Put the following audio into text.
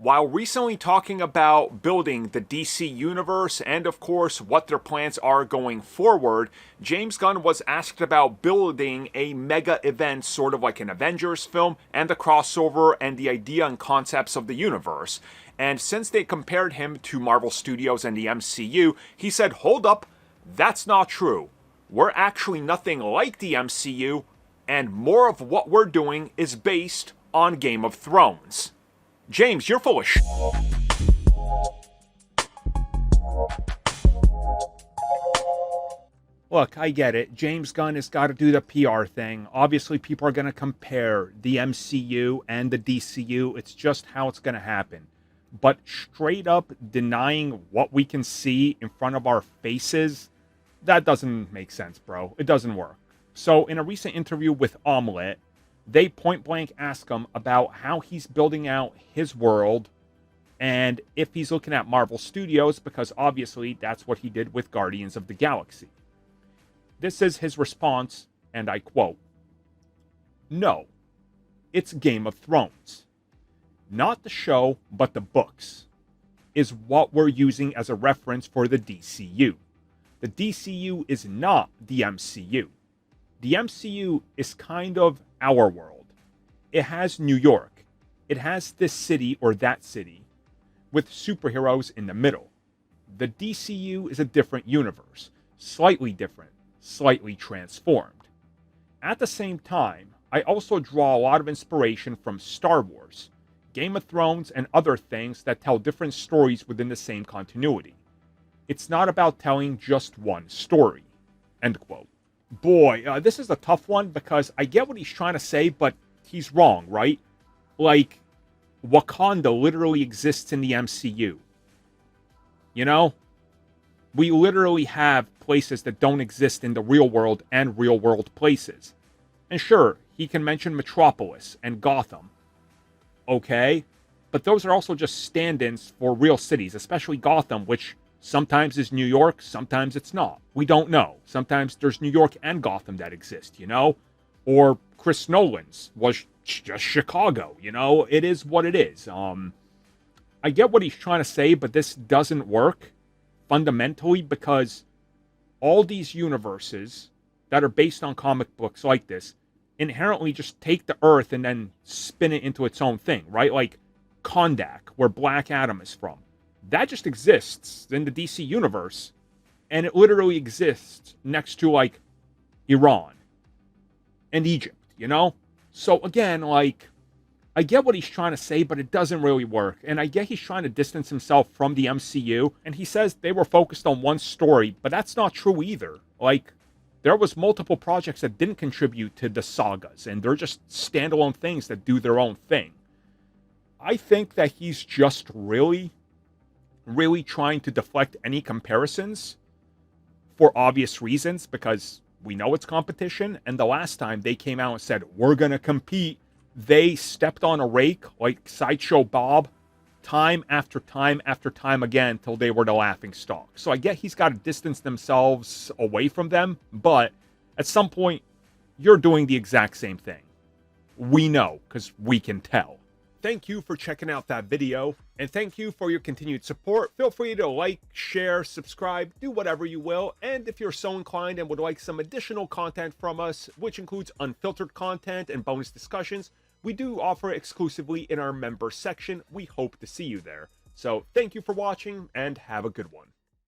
While recently talking about building the DC universe and, of course, what their plans are going forward, James Gunn was asked about building a mega event, sort of like an Avengers film, and the crossover and the idea and concepts of the universe. And since they compared him to Marvel Studios and the MCU, he said, "Hold up, that's not true. We're actually nothing like the MCU, and more of what we're doing is based on Game of Thrones." James, you're full of sh**. Look, I get it. James Gunn has got to do the PR thing. Obviously, people are going to compare the MCU and the DCU. It's just how it's going to happen. But straight up denying what we can see in front of our faces, that doesn't make sense, bro. It doesn't work. So, in a recent interview with Omelette, they point blank ask him about how he's building out his world and if he's looking at Marvel Studios, because obviously that's what he did with Guardians of the Galaxy. This is his response, and I quote, "No, it's Game of Thrones. Not the show, but the books is what we're using as a reference for the DCU. The DCU is not the MCU. The MCU is kind of our world. It has New York. It has this city or that city with superheroes in the middle. The DCU is a different universe, slightly different, slightly transformed. At the same time, I also draw a lot of inspiration from Star Wars, Game of Thrones, and other things that tell different stories within the same continuity. It's not about telling just one story." End quote. Boy, this is a tough one because I get what he's trying to say, but he's wrong, right? Like, Wakanda literally exists in the MCU. You know? We literally have places that don't exist in the real world and real world places. And sure, he can mention Metropolis and Gotham. Okay? But those are also just stand-ins for real cities, especially Gotham, which sometimes is New York, sometimes it's not. We don't know. Sometimes there's New York and Gotham that exist, you know? Or Chris Nolan's was just Chicago, you know? It is what it is. I get what he's trying to say, but this doesn't work fundamentally because all these universes that are based on comic books like this inherently just take the Earth and then spin it into its own thing, right? Like Kondak, where Black Adam is from. That just exists in the DC universe, and it literally exists next to, like, Iran and Egypt, you know? So, again, like, I get what he's trying to say, but it doesn't really work. And I get he's trying to distance himself from the MCU, and he says they were focused on one story, but that's not true either. Like, there was multiple projects that didn't contribute to the sagas, and they're just standalone things that do their own thing. I think that he's just really trying to deflect any comparisons for obvious reasons, because we know it's competition, and the last time they came out and said, "We're going to compete," they stepped on a rake like Sideshow Bob time after time after time again till they were the laughing stock. So I get he's got to distance themselves away from them, but at some point, you're doing the exact same thing. We know, because we can tell. Thank you for checking out that video, and thank you for your continued support. Feel free to like, share, subscribe, do whatever you will, and if you're so inclined and would like some additional content from us, which includes unfiltered content and bonus discussions, we do offer exclusively in our member section. We hope to see you there. So thank you for watching, and have a good one.